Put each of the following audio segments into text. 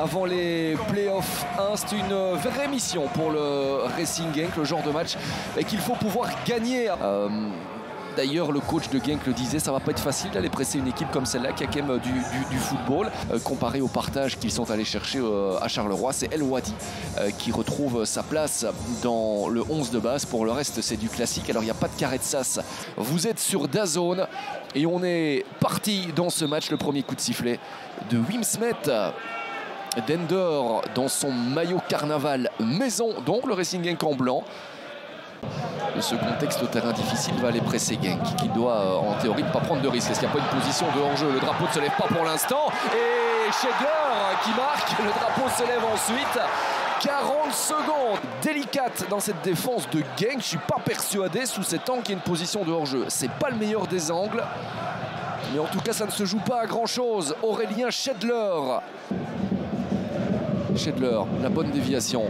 avant les playoffs 1. C'est une vraie mission pour le Racing Genk, le genre de match qu'il faut pouvoir gagner. D'ailleurs, le coach de Genk le disait, ça va pas être facile d'aller presser une équipe comme celle-là qui a quand même du football. Comparé au partage qu'ils sont allés chercher à Charleroi, c'est El Wadi qui retrouve sa place dans le 11 de base. Pour le reste, c'est du classique. Alors, il n'y a pas de carré de sas. Vous êtes sur DAZN et on est parti dans ce match. Le premier coup de sifflet de Wim Smet. Dender dans son maillot carnaval maison, donc le Racing Genk en blanc. De ce contexte au terrain difficile va aller presser Genk qui doit en théorie ne pas prendre de risque. Est-ce qu'il n'y a pas une position de hors-jeu? Le drapeau ne se lève pas pour l'instant et Schegler qui marque, le drapeau se lève ensuite. 40 secondes délicate dans cette défense de Genk. Je ne suis pas persuadé sous cet angle qu'il y ait une position de hors-jeu. C'est pas le meilleur des angles, mais en tout cas ça ne se joue pas à grand chose. Aurélien Schedler, la bonne déviation.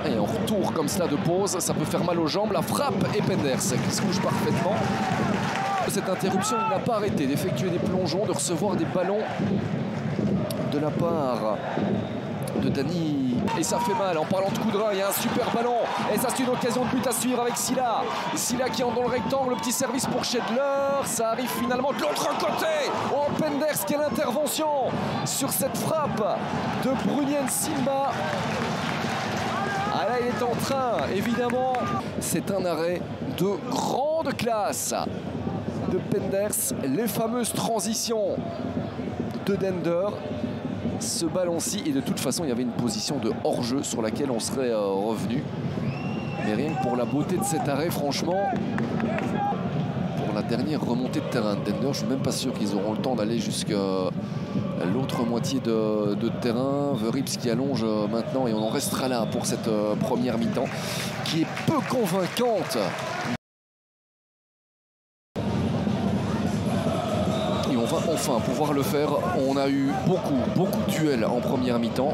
Et en retour comme cela de pause, ça peut faire mal aux jambes. La frappe et Penders qui se couche parfaitement. Cette interruption, il n'a pas arrêté d'effectuer des plongeons, de recevoir des ballons de la part de Dani. Et ça fait mal. En parlant de coup de rein, il y a un super ballon. Et ça, c'est une occasion de but à suivre avec Silla. Silla qui entre dans le rectangle. Le petit service pour Schedler. Ça arrive finalement de l'autre côté. Oh, Penders, quelle intervention sur cette frappe de Brunien Simba. Ah là, il est en train, évidemment. C'est un arrêt de grande classe de Penders. Les fameuses transitions de Dender. Ce ballon-ci, et de toute façon, il y avait une position de hors-jeu sur laquelle on serait revenu. Mais rien que pour la beauté de cet arrêt, franchement, pour la dernière remontée de terrain de Dender, je ne suis même pas sûr qu'ils auront le temps d'aller jusqu'à l'autre moitié de terrain. Verrips qui allonge maintenant et on en restera là pour cette première mi-temps qui est peu convaincante. Et on va enfin pouvoir le faire. On a eu beaucoup de duels en première mi-temps,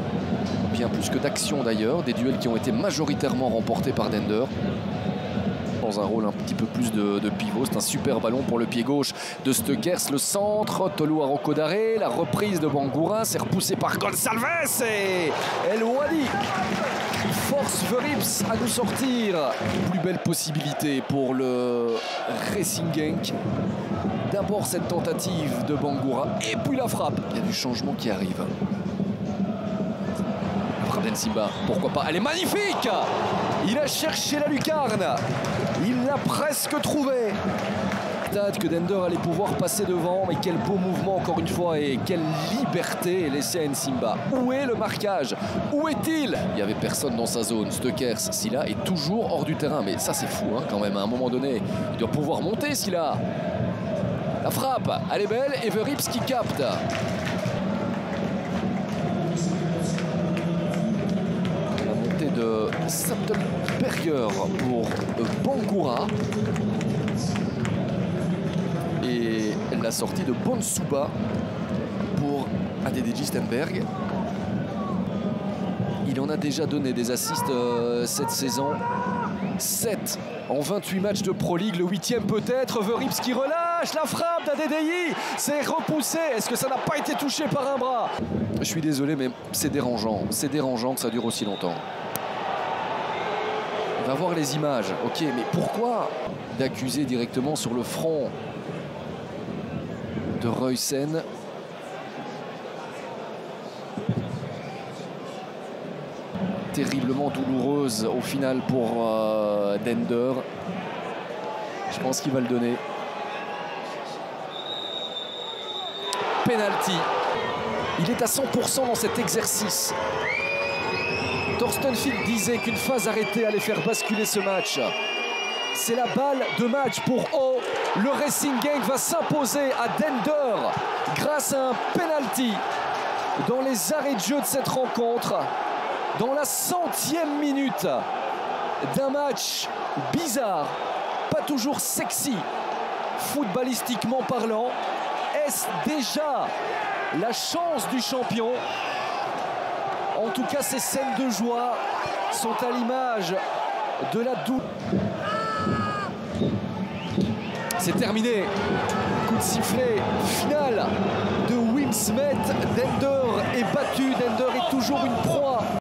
bien plus que d'actions d'ailleurs, des duels qui ont été majoritairement remportés par Dender. Dans un rôle un petit peu plus de pivot. C'est un super ballon pour le pied gauche de Stekers. Le centre, Tolu Arokodare, la reprise de Bangura, c'est repoussé par Gonçalves et El Wadi qui force Verrips à nous sortir. Plus belle possibilité pour le Racing Genk. D'abord cette tentative de Bangura et puis la frappe. Il y a du changement qui arrive. Simba, pourquoi pas, elle est magnifique. Il a cherché la lucarne, il l'a presque trouvé. Peut-être que Dender allait pouvoir passer devant, mais quel beau mouvement encore une fois et quelle liberté laissée à Nsimba. Où est le marquage? Où est-il? Il n'y avait personne dans sa zone. Stekers, Silla est toujours hors du terrain, mais ça c'est fou quand même. À un moment donné, il doit pouvoir monter Silla. La frappe, elle est belle et Verrips qui capte. De Saptelberger pour Bangura et la sortie de Bonsuba pour Adedji Stenberg. Il en a déjà donné des assists cette saison, 7 en 28 matchs de Pro League, le 8e peut-être. Verrips qui relâche la frappe d'Adedji, c'est repoussé. Est-ce que ça n'a pas été touché par un bras? Je suis désolé, mais c'est dérangeant que ça dure aussi longtemps. On va voir les images, ok, mais pourquoi d'accuser directement sur le front de Ruysen? Terriblement douloureuse au final pour Dender. Je pense qu'il va le donner. Penalty. Il est à 100% dans cet exercice. Thorsten Field disait qu'une phase arrêtée allait faire basculer ce match. C'est la balle de match pour O. Le Racing Genk va s'imposer à Dender grâce à un penalty dans les arrêts de jeu de cette rencontre. Dans la 100e minute d'un match bizarre, pas toujours sexy, footballistiquement parlant. Est-ce déjà la chance du champion? En tout cas, ces scènes de joie sont à l'image de la douleur. C'est terminé. Coup de sifflet final de Wim Team Smet. Dender est battu, Dender est toujours une proie.